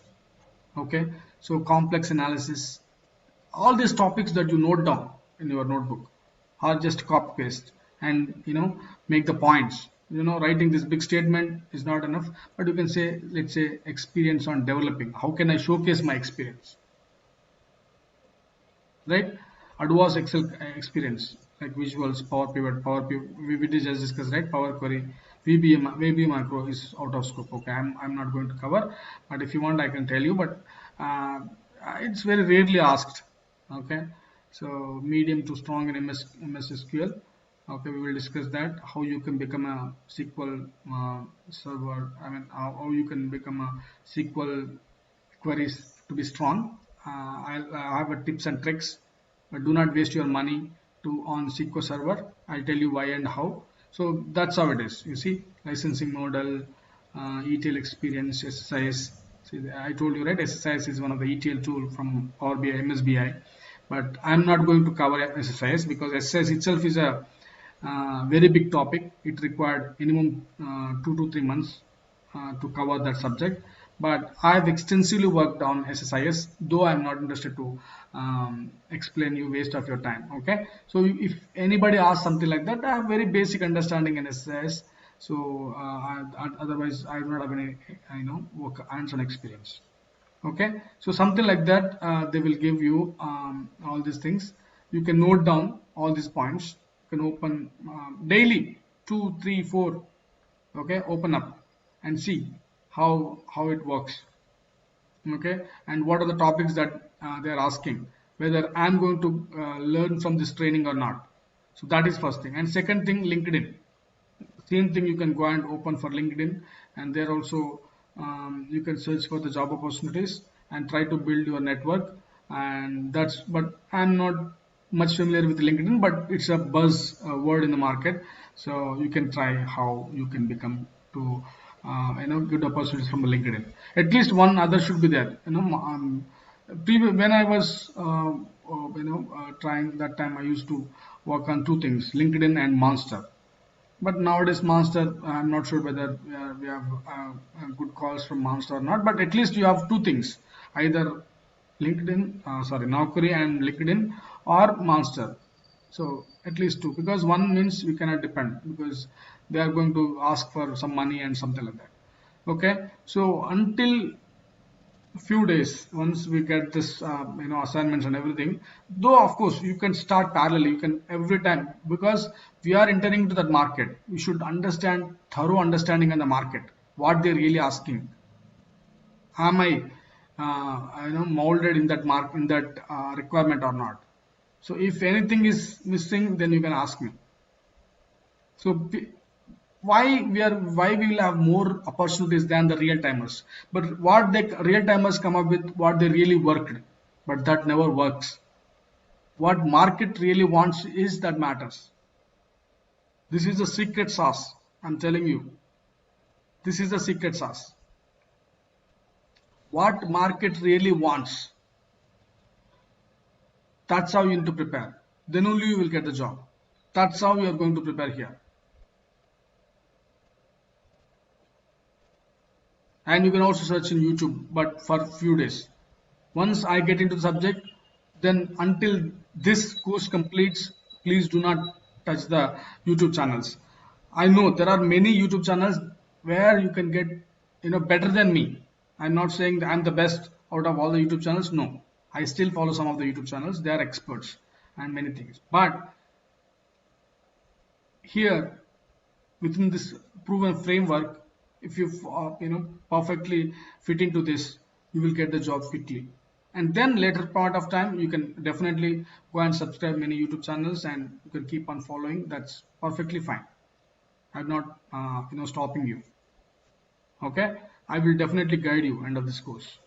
Okay. So complex analysis. All these topics that you note down in your notebook, or just copy paste and make the points. Writing this big statement is not enough, but you can say, let's say, experience on developing. How can I showcase my experience? Right? Advanced Excel experience, like visuals, Power Pivot, we just discussed, right? Power Query, VBA Macro is out of scope. Okay, I'm not going to cover, but if you want, I can tell you. But it's very rarely asked. Okay, so medium to strong in MS SQL. Okay, we will discuss that. How you can become a SQL server. I mean, how you can become a SQL queries to be strong. I have a tips and tricks, but do not waste your money to on SQL Server. I'll tell you why and how. So that's how it is. You see, licensing model, ETL experience, SSIS. See, I told you, right? SSIS is one of the ETL tool from Power BI, MSBI. But I'm not going to cover SSIS because SSIS itself is a very big topic. It required minimum 2 to 3 months to cover that subject. But I've extensively worked on SSIS, though I'm not interested to explain you waste of your time. Okay, so if anybody asks something like that, I have very basic understanding in SSIS. So otherwise, I do not have any, work hands-on experience. Okay, so something like that, they will give you all these things. You can note down all these points. You can open daily 2 3 4. Okay, open up and see how it works. Okay, and what are the topics that they are asking, whether I'm going to learn from this training or not. So that is first thing. And second thing, LinkedIn. Same thing, you can go and open for LinkedIn, and there also you can search for the job opportunities and try to build your network. And that's, but I'm not much familiar with LinkedIn, but it's a buzz word in the market. So you can try how you can become to good opportunities from the LinkedIn. At least one other should be there. When I was trying that time, I used to work on two things: LinkedIn and Monster. But nowadays, Monster, I'm not sure whether we have good calls from Monster or not. But at least you have two things: either Naukri and LinkedIn, or Monster. So at least two, because one means you cannot depend, because they are going to ask for some money and something like that. Okay, so until few days, once we get this assignments and everything, though of course you can start parallelly, you can every time, because we are entering into that market, we should understand, thorough understanding in the market, what they're really asking. Am I molded in that in that requirement or not? So if anything is missing, then you can ask me. So why we will have more opportunities than the real timers, but what the real timers come up with, what they really worked, but that never works. What market really wants is that matters. This is the secret sauce, I'm telling you. This is the secret sauce. What market really wants, that's how you need to prepare. Then only you will get the job. That's how you are going to prepare here. And you can also search in YouTube, but for few days. Once I get into the subject, then until this course completes, please do not touch the YouTube channels. I know there are many YouTube channels where you can get better than me. I'm not saying that I'm the best out of all the YouTube channels. No, I still follow some of the YouTube channels. They are experts and many things. But here, within this proven framework, if you perfectly fit into this, you will get the job quickly. And then later part of time, you can definitely go and subscribe many YouTube channels, and you can keep on following. That's perfectly fine. I'm not stopping you. Okay, I will definitely guide you end of this course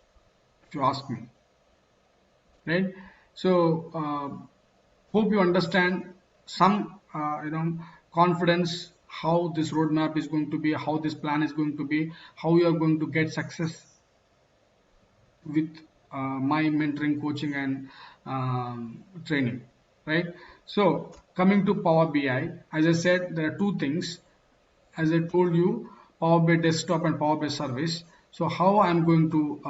if you ask me, right? So hope you understand some confidence how this roadmap is going to be, how this plan is going to be, how you are going to get success with my mentoring, coaching, and training, right? So coming to Power BI, as I said, there are two things. As I told you, Power BI desktop and Power BI service. So how I'm going to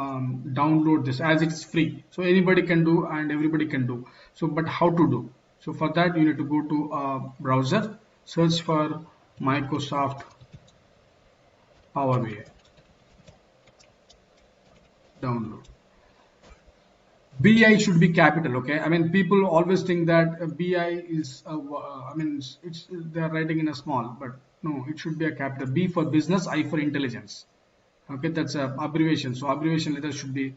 download this, as it's free, so anybody can do and everybody can do. So but how to do? So for that, you need to go to a browser, search for Microsoft Power BI, download. BI should be capital, okay? I mean, people always think that BI is, it's they're writing in a small, but no, it should be a capital. B for business, I for intelligence. Okay, that's a abbreviation. So abbreviation letter should be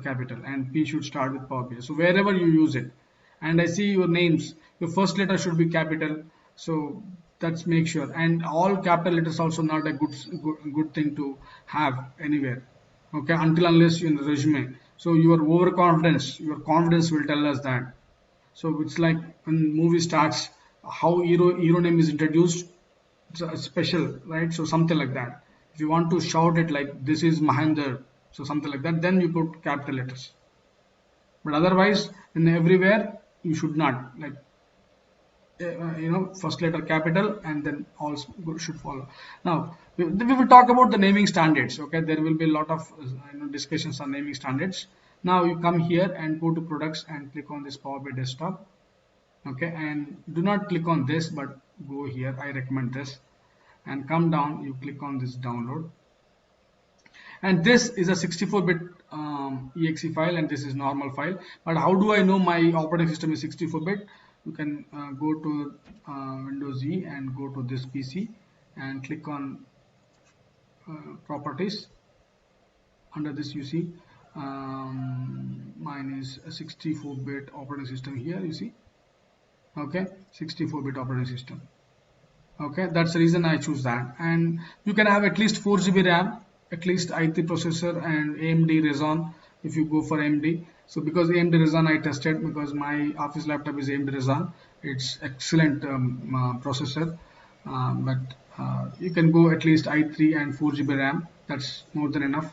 capital, and P should start with Power BI. So wherever you use it, and I see your names, your first letter should be capital. So that's make sure. And all capital letters also not a good thing to have anywhere. Okay, until unless you in the resume So your confidence will tell us that. So it's like when movie starts, how hero name is introduced, it's a special, right? So something like that. If you want to shout it like this is Mahendra, so something like that, then you put capital letters. But otherwise, in everywhere you should not like first letter capital and then all should follow. Now we will talk about the naming standards. Okay, there will be a lot of discussions on naming standards. Now you come here and go to products and click on this Power BI desktop. Okay, and do not click on this but go here, I recommend this, and come down, you click on this download, and this is a 64-bit exe file and this is normal file. But how do I know my operating system is 64-bit? You can go to Windows E and go to this PC and click on properties. Under this you see mine is a 64-bit operating system. Here you see, okay, 64-bit operating system. Okay, that's the reason I choose that. And you can have at least 4 GB RAM, at least i3 processor and AMD Ryzen if you go for AMD. So because AMD Ryzen I tested, because my office laptop is AMD Ryzen, it's excellent processor. But you can go at least i3 and 4 GB RAM, that's more than enough.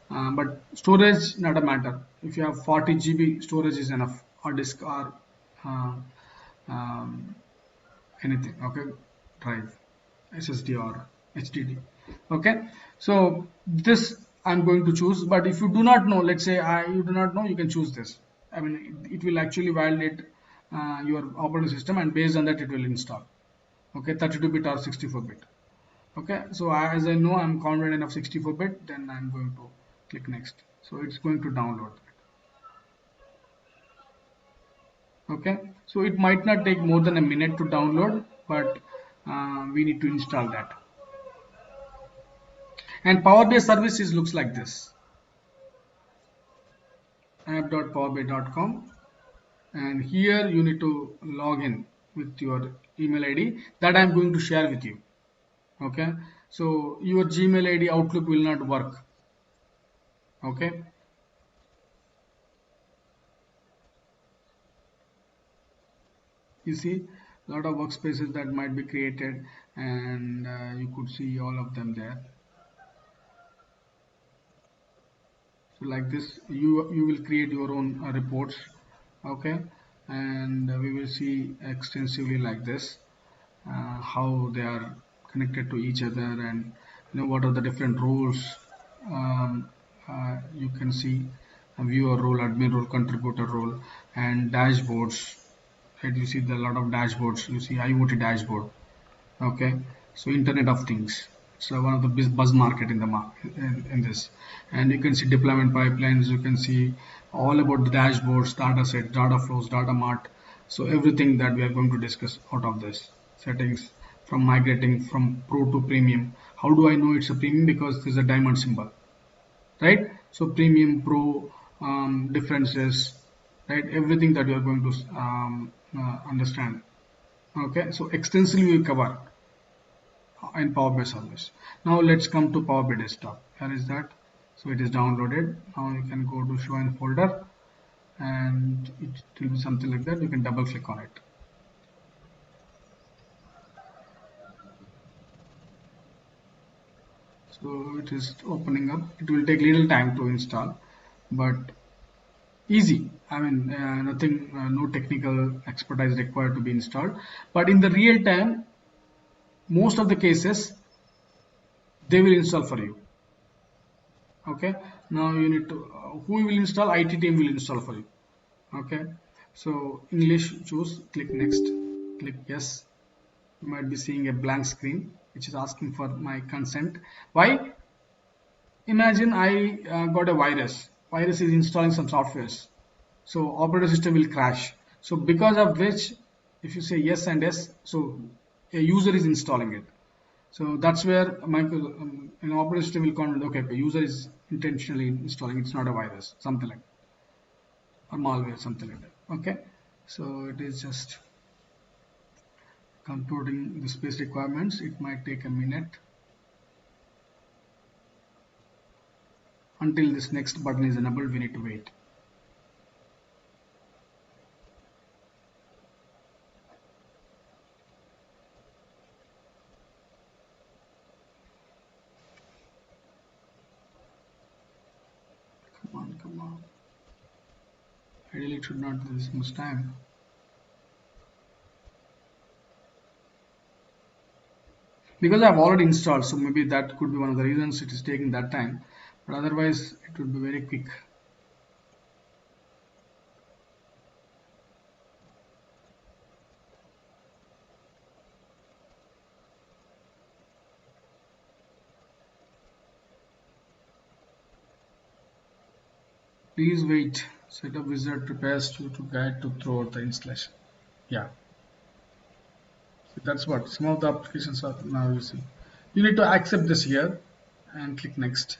But storage not a matter. If you have 40 GB storage is enough, or disk, or uh, um, anything, okay, drive, SSD or HDD. Okay, so this I'm going to choose. But if you do not know, let's say you do not know, you can choose this. I mean, it will actually validate your operating system, and based on that it will install. Okay, 32-bit or 64-bit. Okay, so as I know I'm confident enough 64-bit, then I'm going to click next. So it's going to download. Okay, so it might not take more than a minute to download, but we need to install that. And Power BI services looks like this: app.powerbi.com, and here you need to log in with your email ID that I'm going to share with you. Okay, so your Gmail ID Outlook will not work. Okay, you see a lot of workspaces that might be created, and you could see all of them there. So like this, you will create your own reports. Okay, and we will see extensively like this how they are connected to each other, and what are the different roles. You can see a viewer role, admin role, contributor role, and dashboards. Right, you see the lot of dashboards. You see IoT dashboard. Okay, so Internet of Things. So one of the buzz market in the market in this, and you can see deployment pipelines. You can see all about the dashboards, data set, data flows, data mart. So everything that we are going to discuss out of this settings, from migrating from pro to premium. How do I know it's a premium? Because there's a diamond symbol, right? So premium, pro, differences, right? Everything that you are going to understand. Okay, so extensively we cover in Power BI service. Now let's come to Power BI desktop. Here is that. So it is downloaded. Now you can go to show in folder, and it will be something like that. You can double click on it. So it is opening up. It will take little time to install, but easy. I mean, nothing, no technical expertise required to be installed. But in the real time, most of the cases, they will install for you. Okay, now you need to who will install? IT team will install for you. Okay, so English, choose, click next, click yes. You might be seeing a blank screen which is asking for my consent. Why? Imagine I got a virus is installing some softwares, so operating system will crash. So because of which, if you say yes and yes, so a user is installing it. So that's where an operating system will comment, okay, the user is intentionally installing, it's not a virus, something like that, or malware, something like that. Okay, so it is just computing the space requirements. It might take a minute. until this next button is enabled. We need to wait. Come on, come on. Ideally it should not take this much time. Because I've already installed, so maybe that could be one of the reasons it is taking that time, but otherwise it would be very quick. Please wait. Setup wizard prepares you to guide to throughout the installation. Yeah, that's what some of the applications are now using. You need to accept this here and click next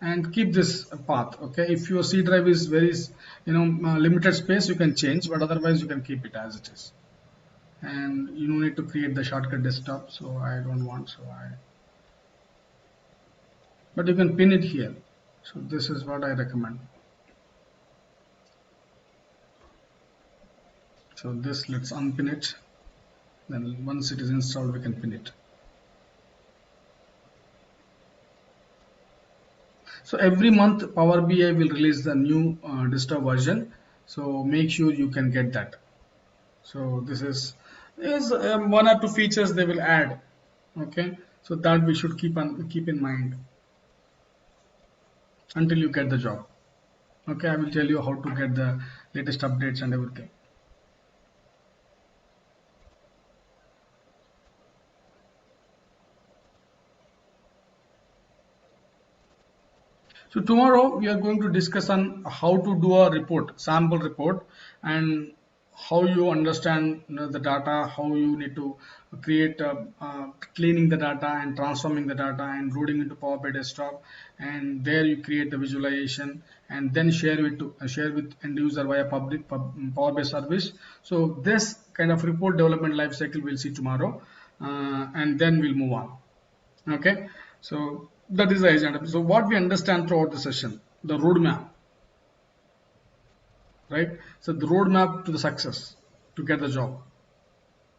and keep this path. Okay, if your C drive is very limited space, you can change, but otherwise you can keep it as it is. And you don't need to create the shortcut desktop, so I don't want, but you can pin it here. So this is what I recommend. So this, let's unpin it. Then once it is installed, we can pin it. So every month Power BI will release the new desktop version. So make sure you can get that. So this is one or two features they will add. Okay, so that we should keep in mind until you get the job. Okay, I will tell you how to get the latest updates and everything. So tomorrow we are going to discuss on how to do a report, sample report, and how you understand the data, how you need to create cleaning the data and transforming the data and loading into Power BI desktop, and there you create the visualization and then share with end user via Power BI service. So this kind of report development life cycle we'll see tomorrow, and then we'll move on. Okay, so that is the agenda. So what we understand throughout the session, the roadmap, right? So the roadmap to the success to get the job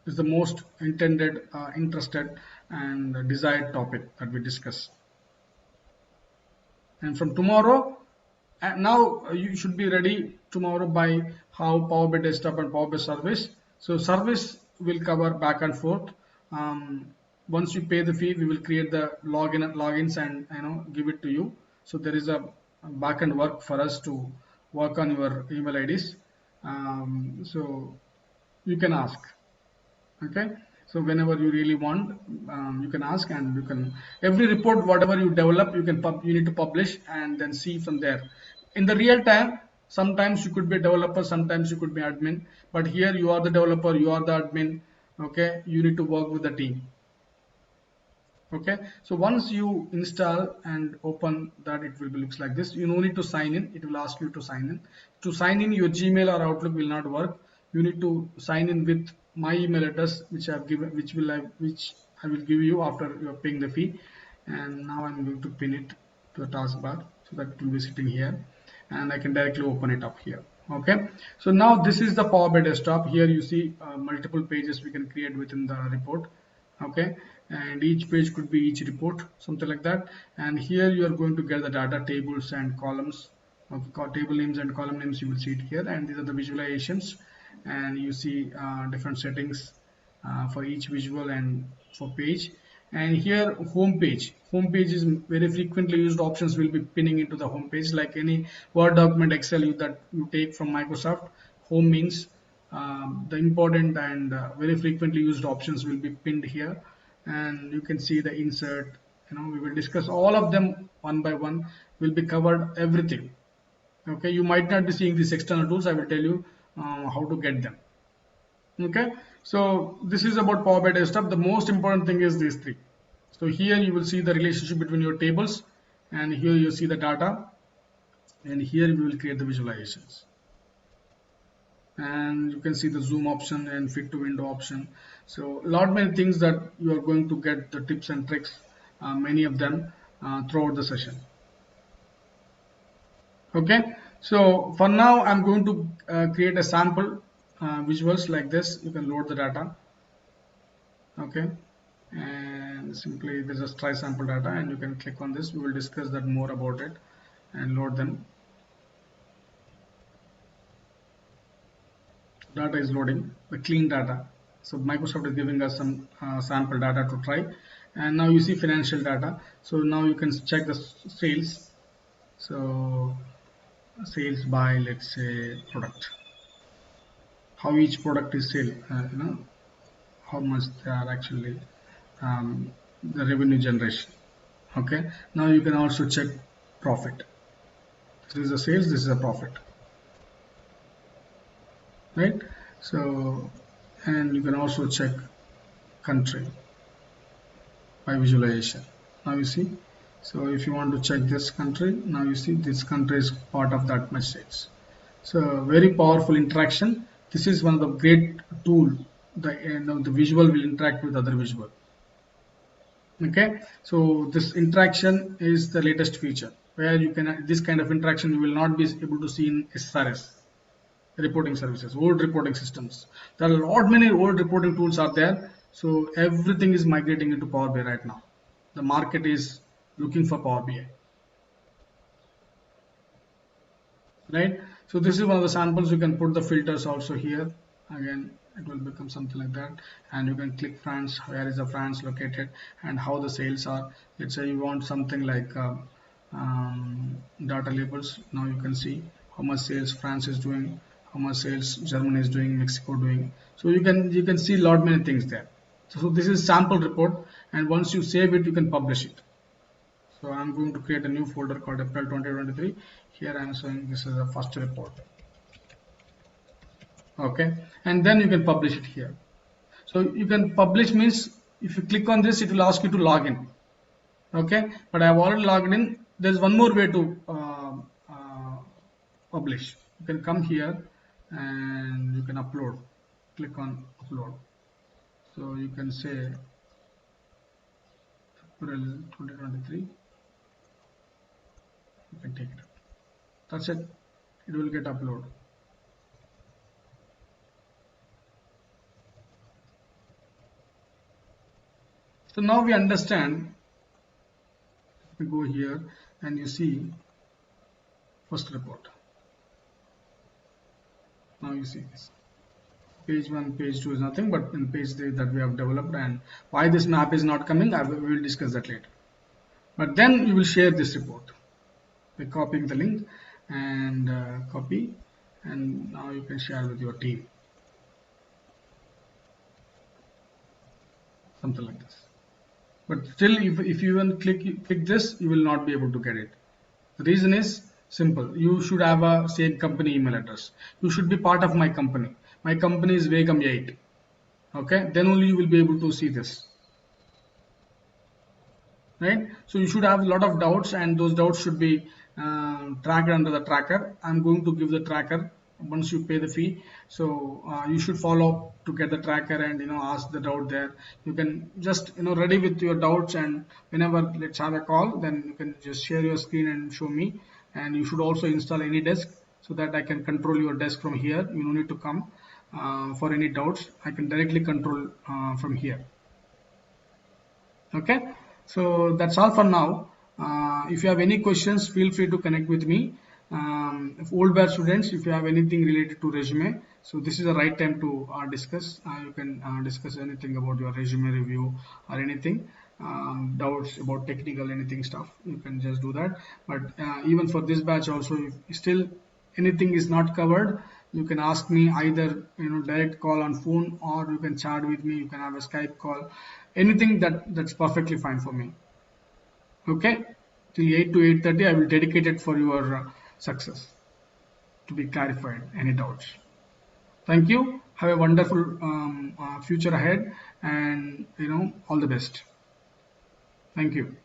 is the most intended, interested, and desired topic that we discuss. And from tomorrow, now you should be ready tomorrow by how Power BI desktop and Power BI service. So service will cover back and forth. Once you pay the fee, we will create the logins and give it to you. So there is a back end work for us to work on your email IDs. So you can ask. Okay, so whenever you really want, you can ask, and you can every report whatever you develop, you need to publish and then see from there in the real time. Sometimes you could be a developer, sometimes you could be admin, but here you are the developer, you are the admin. Okay, you need to work with the team. Okay, so once you install and open that, it will be looks like this. You no need to sign in. It will ask you to sign in. To sign in, your Gmail or Outlook will not work. You need to sign in with my email address, which I have given, which I will give you after you are paying the fee. And now I'm going to pin it to the taskbar so that it will be sitting here, and I can directly open it up here. Okay, so now this is the Power BI desktop. Here you see multiple pages we can create within the report. Okay, and each page could be each report, something like that. And here you are going to get the data tables and columns of table names and column names. You will see it here, and these are the visualizations, and you see different settings for each visual and for page. And here home page is very frequently used options will be pinning into the home page, like any Word document, Excel that you take from Microsoft. Home means the important and very frequently used options will be pinned here, and you can see the insert. We will discuss all of them one by one. Will be covered everything. Okay, you might not be seeing these external tools. I will tell you how to get them. Okay, so this is about Power BI desktop. The most important thing is these three. So here you will see the relationship between your tables, and here you see the data, and here we will create the visualizations. And you can see the zoom option and fit to window option. So a lot many things that you are going to get the tips and tricks, many of them throughout the session. Okay, so for now I'm going to create a sample visuals like this. You can load the data. Okay, and simply this is try sample data, and you can click on this. We will discuss that more about it and load them. Data is loading the clean data. So Microsoft is giving us some sample data to try, and now you see financial data. So now you can check the sales. So sales by, let's say, product, how each product is sold, how much they are actually, the revenue generation. Okay, now you can also check profit. This is the sales, this is a profit, right? So, and you can also check country by visualization. Now you see, so if you want to check this country, now you see this country is part of that message. So very powerful interaction. This is one of the great tool. The visual will interact with other visual. Okay, so this interaction is the latest feature where you can, this kind of interaction you will not be able to see in SRS reporting services, old reporting systems. There are a lot many old reporting tools are there. So everything is migrating into Power BI right now. The market is looking for Power BI. Right, so this is one of the samples. You can put the filters also here. Again, it will become something like that, and you can click France. Where is the France located and how the sales are? Let's say you want something like data labels. Now you can see how much sales France is doing, how much sales Germany is doing, Mexico doing. So you can see a lot many things there. So this is sample report, and once you save it, you can publish it. So I'm going to create a new folder called April 2023. Here I'm showing this is the first report. Okay, and then you can publish it here. So you can publish means if you click on this, it will ask you to log in. Okay, but I have already logged in. There's one more way to publish. You can come here and you can upload. Click on upload. So you can say April 2023. You can take it. That's it. It will get uploaded. So now we understand. We go here and you see first report. Now you see this. Page 1, page 2 is nothing but in page 3 that we have developed, and why this map is not coming, we will discuss that later. But then you will share this report by copying the link and copy, and now you can share with your team. Something like this. But still, if you even click this, you will not be able to get it. The reason is simple. You should have a same company email address. You should be part of my company. My company is Vegam 8. Okay, then only you will be able to see this. Right, so you should have a lot of doubts, and those doubts should be tracked under the tracker. I'm going to give the tracker once you pay the fee. So you should follow up to get the tracker and ask the doubt there. You can just ready with your doubts, and whenever let's have a call, then you can just share your screen and show me. And you should also install AnyDesk so that I can control your desk from here. You don't need to come for any doubts. I can directly control from here. Okay, so that's all for now. If you have any questions, feel free to connect with me. If old batch students, if you have anything related to resume, so this is the right time to discuss. You can discuss anything about your resume review or anything, doubts about technical anything stuff, you can just do that. But even for this batch also, if still anything is not covered, you can ask me either direct call on phone, or you can chat with me. You can have a Skype call, anything that's perfectly fine for me. Okay, till 8 to 8:30 I will dedicate it for your success, to be clarified any doubts. Thank you. Have a wonderful future ahead, and all the best. Thank you.